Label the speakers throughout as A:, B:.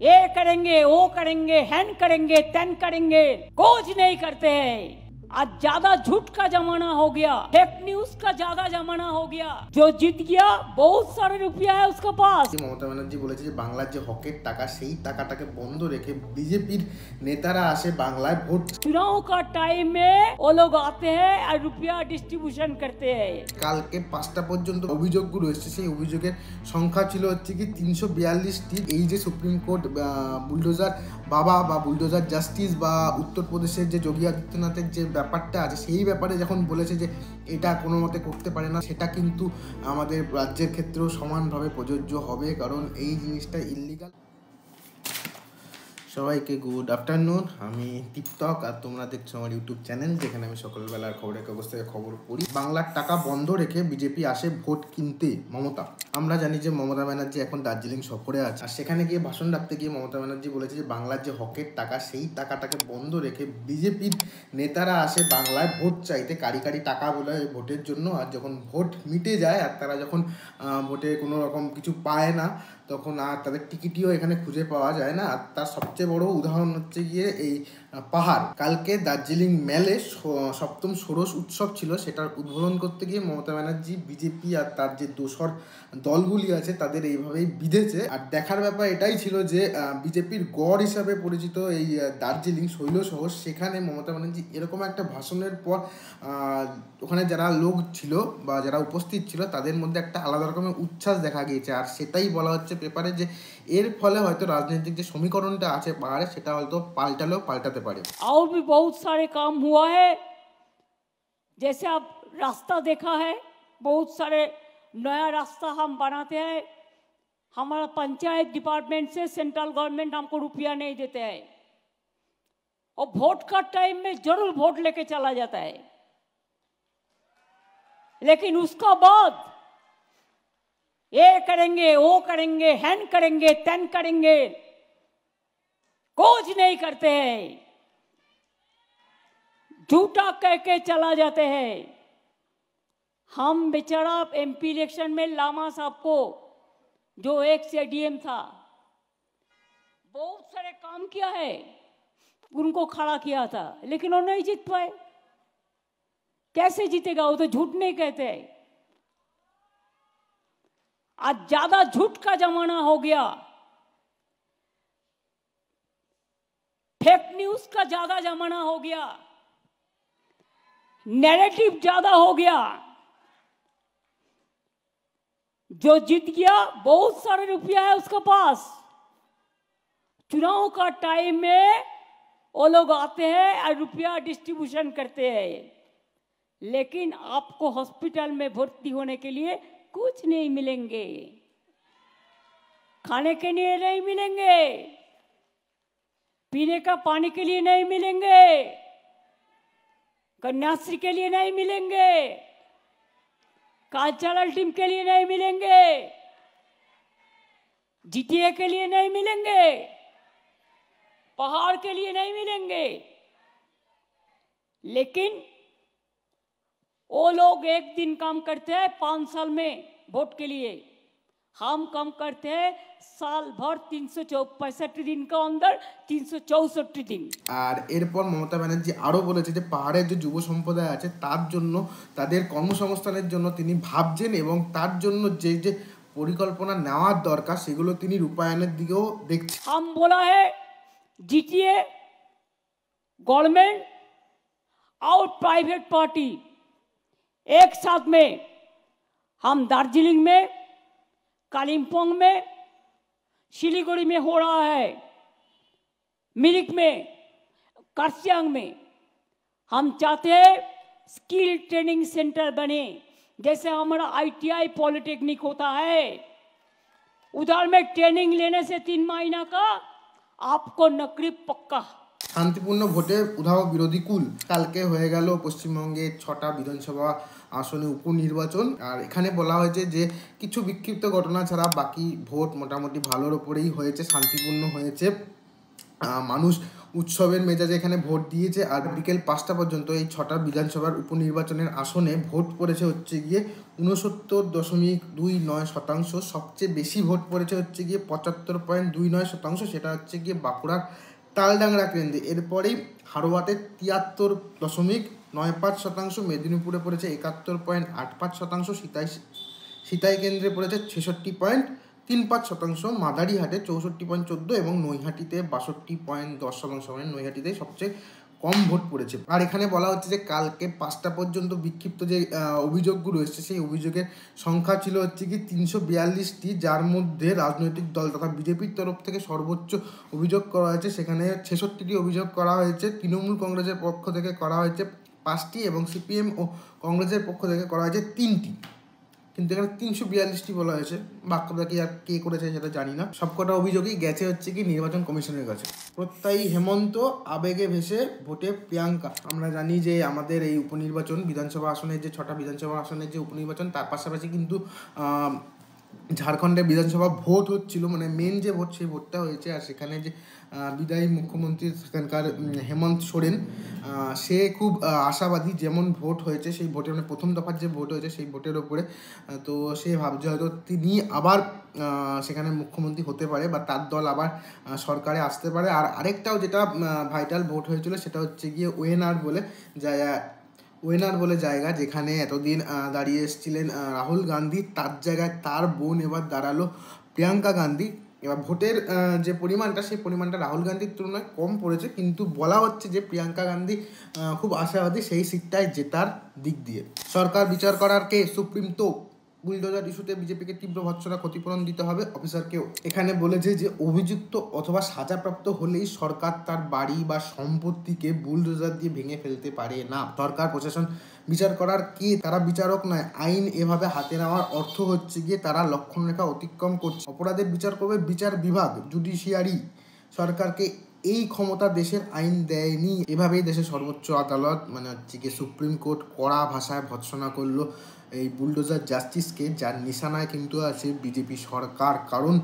A: ये करेंगे, वो करेंगे, हैन करेंगे, तैन करेंगे, कुछ नहीं करते हैं। आज ज्यादा झूठ का जमाना हो गया, फेक न्यूज का ज्यादा जमाना हो गया। जो जीत गया बहुत सारे रुपया है उसके पास।
B: মমতা ব্যানার্জি বলেছে যে বাংলার যে হকের টাকা সেই টাকাটাকে বন্ধ রেখে বিজেপির নেতারা আসে বাংলায় ভোট।
A: चुनाव का टाइम में वो लोग आते हैं और रुपया डिस्ट्रीब्यूशन करते हैं।
B: কালকে 5টা পর্যন্ত অভিযোগগুলো এসেছে, সেই অভিযোগের সংখ্যা ছিল হচ্ছে কি 342টি। এই যে সুপ্রিম কোর্ট বুলডোজার বাবা বা বুলডোজার জাস্টিস বা উত্তরপ্রদেশের যে যোগী আদিত্যনাথের যে ব্যাপারটা আছে সেই ব্যাপারে যখন বলেছে যে এটা কোনো মতে করতে পারে না, সেটা কিন্তু আমাদের রাজ্যের ক্ষেত্রেও সমানভাবে প্রযোজ্য হবে, কারণ এই জিনিসটা ইল্লিগাল। সবাইকে গুড আফটারনুন, আমি টিকটক আর তোমরা দেখছো আমার ইউটিউব চ্যানেল, যেখানে আমি সকালবেলার খবরের কাগজ থেকে খবর পড়ি। বাংলার টাকা বন্ধ রেখে বিজেপি আসে ভোট কিনতে মমতা। আমরা জানি যে মমতা ব্যানার্জি এখন দার্জিলিং সফরে আছে, আর সেখানে গিয়ে ভাষণ রাখতে গিয়ে মমতা ব্যানার্জি বলেছে যে বাংলার যে হকের টাকা সেই টাকাটাকে বন্ধ রেখে বিজেপির নেতারা আসে বাংলায় ভোট চাইতে, কারি কারি টাকা বলে ভোটের জন্য। আর যখন ভোট মিটে যায় আর তারা যখন ভোটে কোনো রকম কিছু পায় না, তখন আর তাদের টিকিটিও এখানে খুঁজে পাওয়া যায় না। আর তার সবচেয়ে বড় উদাহরণ হচ্ছে গিয়ে এই পাহাড়। কালকে দার্জিলিং মেলে 7ম ষোড়শ উৎসব ছিল, সেটার উদ্বোধন করতে গিয়ে মমতা ব্যানার্জি বিজেপি আর তার যে দোসর দলগুলি আছে তাদের এইভাবেই বিঁধেছে। আর দেখার ব্যাপার এটাই ছিল যে বিজেপির গড় হিসাবে পরিচিত এই দার্জিলিং শৈলশহর, সেখানে মমতা ব্যানার্জি এরকম একটা ভাষণের পর ওখানে যারা লোক ছিল বা যারা উপস্থিত ছিল তাদের মধ্যে একটা আলাদা রকমের উচ্ছ্বাস দেখা গিয়েছে। আর সেটাই বলা হচ্ছে পেপারে যে এর ফলে হয়তো রাজনৈতিক যে সমীকরণটা আছে পাহাড়ে সেটা হয়তো পাল্টালেও পাল্টাতে পারে।
A: और भी बहुत सारे काम हुआ है, जैसे आप रास्ता देखा है, बहुत सारे नया रास्ता हम बनाते हैं। हमारा पंचायत डिपार्टमेंट से सेंट्रल गवर्नमेंट हमको रुपया नहीं देते हैं, और वोट का टाइम में जरूर वोट लेके चला जाता है, लेकिन उसका बाद ये करेंगे, वो करेंगे, हैन करेंगे, तैन करेंगे, कुछ नहीं करते हैं। झूठा कह के चला जाते हैं। हम बेचारा एमपी इलेक्शन में लामा साहब को, जो एक से डीएम था, बहुत सारे काम किया है, उनको खड़ा किया था, लेकिन वो नहीं जीत पाए। कैसे जीतेगा? वो तो झूठ नहीं कहते। आज ज्यादा झूठ का जमाना हो गया, फेक न्यूज का ज्यादा जमाना हो गया, नैरेटिव ज्यादा हो गया। जो जीत गया बहुत सारे रुपया है उसके पास। चुनाव का टाइम में वो लोग आते हैं और रुपया डिस्ट्रीब्यूशन करते हैं, लेकिन आपको हॉस्पिटल में भर्ती होने के लिए कुछ नहीं मिलेंगे, खाने के लिए नहीं मिलेंगे, पीने का पानी के लिए नहीं मिलेंगे, कन्याश्री के लिए नहीं मिलेंगे, कल्चरल टीम के लिए नहीं मिलेंगे, जीटीए के लिए नहीं मिलेंगे, पहाड़ के लिए नहीं मिलेंगे। लेकिन वो लोग एक दिन काम करते हैं 5 साल में वोट के लिए, हम काम करते हैं साल भर 365 दिन का अंदर 364 दिन।
B: আর এরপর মমতা ব্যানার্জি আরও বলেছে যে পাহাড়ের যে যুব সম্প্রদায় আছে তার জন্য, তাদের কর্মসংস্থানের জন্য তিনি ভাবছেন এবং তার জন্য যে যে পরিকল্পনা নেওয়ার দরকার সেগুলো তিনি রূপায়ণের দিকেও দেখছেন।
A: हम बोला है जीटीए, गवर्नमेंट और प्राइवेट पार्टी एक साथ में हम दार्जिलिंग में, कालिम्पोंग में, सिलीगुड़ी में हो रहा है, मिरिक में, कार्सियांग में। हम चाहते हैं स्किल ट्रेनिंग सेंटर बने, जैसे हमारा आईटीआई पॉलिटेक्निक होता है, उधर में ट्रेनिंग लेने से 3 महीना का आपको नौकरी पक्का।
B: শান্তিপূর্ণ ভোটে উধাও বিরোধী কুল। কালকে হয়ে গেল পশ্চিমবঙ্গে 6টা বিধানসভা আসনে উপনির্বাচন। আর এখানে বলা হয়েছে যে কিছু বিক্ষিপ্ত ঘটনা ছাড়া বাকি ভোট মোটামুটি ভালোর ওপরেই হয়েছে, শান্তিপূর্ণ হয়েছে। মানুষ উৎসবের মেজাজে এখানে ভোট দিয়েছে। আর বিকেল 5টা পর্যন্ত এই 6টা বিধানসভার উপনির্বাচনের আসনে ভোট পড়েছে হচ্ছে গিয়ে 69.29%। সবচেয়ে বেশি ভোট পড়েছে হচ্ছে গিয়ে 75.29%, সেটা হচ্ছে গিয়ে বাঁকুড়ার তালডাংরা কেন্দ্রে। এরপরেই হাড়োয়াতে 73.95%, মেদিনীপুরে পড়েছে 71.85%, সিতাই কেন্দ্রে পড়েছে 66.35%, মাদারিহাটে 64.14 এবং নৈহাটিতে 62.10%, মানে নৈহাটিতে সবচেয়ে কম ভোট পড়েছে। আর এখানে বলা হচ্ছে যে কালকে 5টা পর্যন্ত বিক্ষিপ্ত যে অভিযোগগুলো এসছে সেই অভিযোগের সংখ্যা ছিল হচ্ছে কি 342টি, যার মধ্যে রাজনৈতিক দল তথা বিজেপির তরফ থেকে সর্বোচ্চ অভিযোগ করা হয়েছে। সেখানে 66টি অভিযোগ করা হয়েছে, তৃণমূল কংগ্রেসের পক্ষ থেকে করা হয়েছে 5টি এবং সিপিএম ও কংগ্রেসের পক্ষ থেকে করা হয়েছে 3টি। কিন্তু এখানে 342টি বলা হয়েছে, বাকি আর কে করেছে সেটা জানি না। সবকটা অভিযোগই গেছে হচ্ছে কি নির্বাচন কমিশনের কাছে। প্রত্যয়ী হেমন্ত, আবেগে ভেসে ভোটে প্রিয়াঙ্কা। আমরা জানি যে আমাদের এই উপনির্বাচন বিধানসভা আসনের যে 6টা বিধানসভা আসনের যে উপনির্বাচন, তার পাশাপাশি কিন্তু ঝাড়খণ্ডের বিধানসভা ভোট হচ্ছিল, মানে মেন যে ভোট সেই ভোটটা হয়েছে। আর সেখানে যে বিদায়ী মুখ্যমন্ত্রী সেখানকার হেমন্ত সোরেন, সে খুব আশাবাদী যেমন ভোট হয়েছে সেই ভোটের, মানে প্রথম দফার যে ভোট হয়েছে সেই ভোটের ওপরে। তো সে ভাবছে হয়তো তিনি আবার সেখানে মুখ্যমন্ত্রী হতে পারে বা তার দল আবার সরকারে আসতে পারে। আর আরেকটাও যেটা ভাইটাল ভোট হয়েছিল সেটা হচ্ছে গিয়ে ওয়েনার বলে জায়গা, যেখানে এতদিন দাঁড়িয়ে এসেছিলেন রাহুল গান্ধী, তার জায়গায় তার বোন এবার দাঁড়ালো প্রিয়াঙ্কা গান্ধী। এবার ভোটের যে পরিমাণটা সেই পরিমাণটা রাহুল গান্ধীর তুলনায় কম পড়েছে, কিন্তু বলা হচ্ছে যে প্রিয়াঙ্কা গান্ধী খুব আশাবাদী সেই সিটটায় জেতার দিক দিয়ে। সরকার বিচার করার কে সুপ্রিম তো বুলডোজার ইস্যুতে বিজেপিকে তীব্র ভৎসনা, ক্ষতিপূরণ দিতে হবে অফিসারকেও। এখানে বলেছে যে অভিযুক্ত অথবা সাজাপ্রাপ্ত হলেই সরকার তার বাড়ি বা সম্পত্তিকে বুলডোজার দিয়ে ভেঙে ফেলতে পারে না। সরকার প্রশাসন বিচার করার কে, তারা বিচারক নয়। আইন এভাবে হাতে নেওয়ার অর্থ হচ্ছে গিয়ে তারা লক্ষণরেখা অতিক্রম করছে। অপরাধের বিচার করবে বিচার বিভাগ, জুডিশিয়ারি। সরকারকে এই ক্ষমতা দেশের আইন দেয়নি। এভাবেই দেশের সর্বোচ্চ আদালত, মানে হচ্ছে গিয়ে সুপ্রিম কোর্ট, কড়া ভাষায় ভৎসনা করলো এই বুলডোজার জাস্টিসকে, যার নিশানায় কিন্তু আছে বিজেপি সরকার। কারণ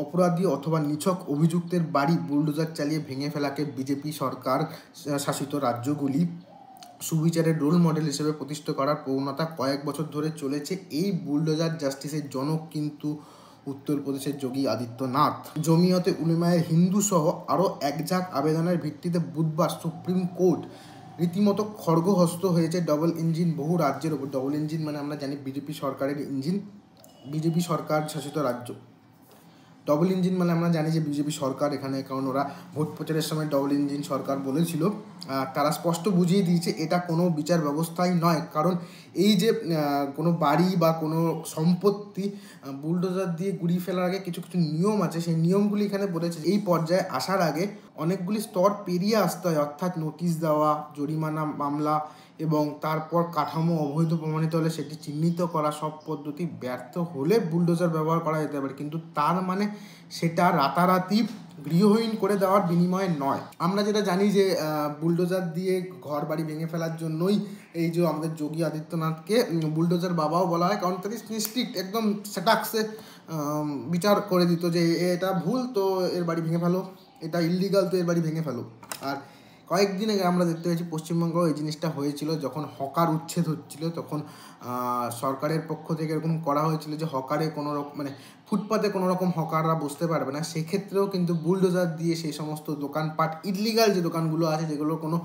B: অপরাধী অথবা নিছক অভিযুক্তের বাড়ি বুলডোজার চালিয়ে ভেঙে ফেলাকে বিজেপি সরকার শাসিত রাজ্যগুলি সুবিচারের রোল মডেল হিসেবে প্রতিষ্ঠা করার প্রবণতা কয়েক বছর ধরে চলেছে। এই বুলডোজার জাস্টিসের জনক কিন্তু উত্তরপ্রদেশের যোগী আদিত্যনাথ। জমিয়তে উলেমায়ে হিন্দু সহ আরও একঝাঁক আবেদনের ভিত্তিতে বুধবার সুপ্রিম কোর্ট রীতিমতো খড়গহস্ত হয়েছে ডবল ইঞ্জিন বহু রাজ্যের ওপর। ডবল ইঞ্জিন মানে আমরা জানি বিজেপি সরকারের ইঞ্জিন, বিজেপি সরকার শাসিত রাজ্য। ডবল ইঞ্জিন মানে আমরা জানি যে বিজেপি সরকার এখানে, কারণ ওরা ভোট প্রচারের সময় ডবল ইঞ্জিন সরকার বলেছিল। তারা স্পষ্ট বুঝিয়ে দিয়েছে এটা কোনো বিচার ব্যবস্থাই নয়। কারণ এই যে কোনো বাড়ি বা কোনো সম্পত্তি বুলডোজার দিয়ে গুড়িয়ে ফেলার আগে কিছু কিছু নিয়ম আছে, সেই নিয়মগুলি এখানে বলেছে। এই পর্যায়ে আসার আগে অনেকগুলি স্তর পেরিয়ে আসতে হয়, অর্থাৎ নোটিশ দেওয়া, জরিমানা মামলা এবং তারপর কাঠামো অবৈধ প্রমাণিত হলে সেটি চিহ্নিত করা। সব পদ্ধতি ব্যর্থ হলে বুলডোজার ব্যবহার করা যেতে পারে, কিন্তু তার মানে সেটা রাতারাতি গৃহহীন করে দেওয়ার বিনিময়ে নয়। আমরা যেটা জানি যে বুলডোজার দিয়ে ঘর বাড়ি ভেঙে ফেলার জন্যই এই যে আমাদের যোগী আদিত্যনাথকে বুলডোজার বাবাও বলা হয়, কারণ তিনি স্ট্রিক্ট একদম সেটাক্সে বিচার করে দিত যে এটা ভুল তো এর বাড়ি ভেঙে ফেলো, এটা ইললিগাল তো এর বাড়ি ভেঙে ফেলো। আর কয়েকদিন আগে আমরা দেখতে পেয়েছি পশ্চিমবঙ্গেও এই জিনিসটা হয়েছিল, যখন হকার উচ্ছেদ হচ্ছিল তখন সরকারের পক্ষ থেকে এরকম করা হয়েছিল যে হকারে কোনো রকম, মানে ফুটপাতে কোনো রকম হকাররা বসতে পারবে না। সেক্ষেত্রেও কিন্তু বুলডোজার দিয়ে সেই সমস্ত দোকানপাট, ইললিগাল যে দোকানগুলো আছে যেগুলোর কোনো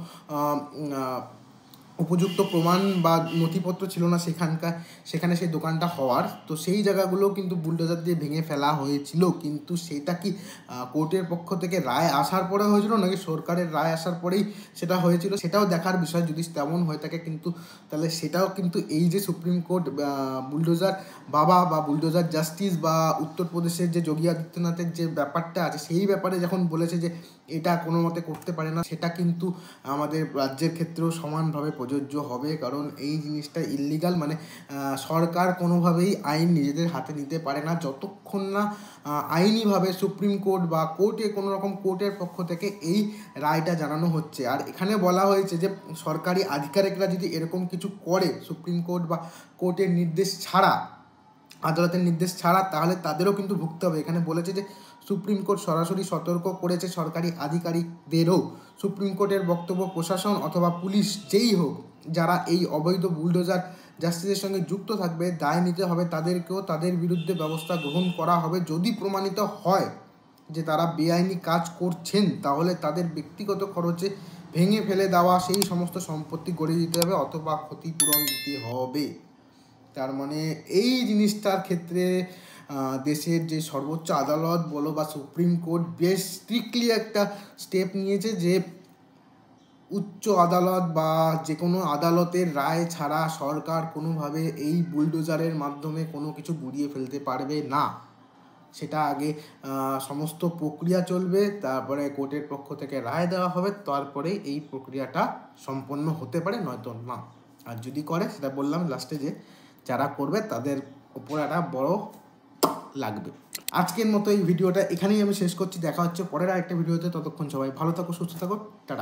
B: উপযুক্ত প্রমাণ বা নথিপত্র ছিল না সেখানে সেই দোকানটা হওয়ার, তো সেই জায়গাগুলো কিন্তু বুলডোজার দিয়ে ভেঙে ফেলা হয়েছিল। কিন্তু সেটা কি কোর্টের পক্ষ থেকে রায় আসার পরে হয়েছিল নাকি সরকারের রায় আসার পরেই সেটা হয়েছিল, সেটাও দেখার বিষয়। যদি তেমন হয়ে থাকে কিন্তু তাহলে সেটাও কিন্তু এই যে সুপ্রিম কোর্ট বুলডোজার বাবা বা বুলডোজার জাস্টিস বা উত্তরপ্রদেশের যে যোগী আদিত্যনাথের যে ব্যাপারটা আছে সেই ব্যাপারে যখন বলেছে যে এটা কোনো মতে করতে পারে না, সেটা কিন্তু আমাদের রাজ্যের ক্ষেত্রেও সমানভাবে প্রযোজ্য হবে। কারণ এই জিনিসটা ইললিগাল, মানে সরকার কোনোভাবেই আইন নিজেদের হাতে নিতে পারে না যতক্ষণ না আইনিভাবে সুপ্রিম কোর্ট বা কোর্টে কোনো রকম কোর্টের পক্ষ থেকে এই রায়টা জানানো হচ্ছে। আর এখানে বলা হয়েছে যে সরকারি আধিকারিকরা যদি এরকম কিছু করে সুপ্রিম কোর্ট বা কোর্টের নির্দেশ ছাড়া, আদালতের নির্দেশ ছাড়া, তাহলে তাদেরও কিন্তু ভুগতে হবে। এখানে বলেছে যে সুপ্রিম কোর্ট সরাসরি সতর্ক করেছে সরকারি আধিকারিকদেরও। সুপ্রিম কোর্টের বক্তব্য, প্রশাসন অথবা পুলিশ যেই হোক, যারা এই অবৈধ বুলডোজার জাস্টিসের সঙ্গে যুক্ত থাকবে, দায় নিতে হবে তাদেরকেও, তাদের বিরুদ্ধে ব্যবস্থা গ্রহণ করা হবে। যদি প্রমাণিত হয় যে তারা বেআইনি কাজ করছেন, তাহলে তাদের ব্যক্তিগত খরচে ভেঙে ফেলে দেওয়া সেই সমস্ত সম্পত্তি গড়ে দিতে হবে অথবা ক্ষতিপূরণ দিতে হবে। তার মানে এই জিনিসটার ক্ষেত্রে দেশের যে সর্বোচ্চ আদালত বলো বা সুপ্রিম কোর্ট বেশ স্ট্রিক্টলি একটা স্টেপ নিয়েছে যে উচ্চ আদালত বা যে কোনো আদালতের রায় ছাড়া সরকার কোনোভাবে এই বুলডোজারের মাধ্যমে কোনো কিছু গুড়িয়ে ফেলতে পারবে না। সেটা আগে সমস্ত প্রক্রিয়া চলবে, তারপরে কোর্টের পক্ষ থেকে রায় দেওয়া হবে, তারপরে এই প্রক্রিয়াটা সম্পন্ন হতে পারে, নয়তো না। আর যদি করে, সেটা বললাম লাস্টে, যে যারা করবে তাদের উপর একটা বড় লাগবে। আজকের মতো এই ভিডিওটা এখানেই আমি শেষ করছি। দেখা হচ্ছে পরের আরেকটা ভিডিওতে। ততক্ষণ সবাই ভালো থাকো, সুস্থ থাকো, টাটা।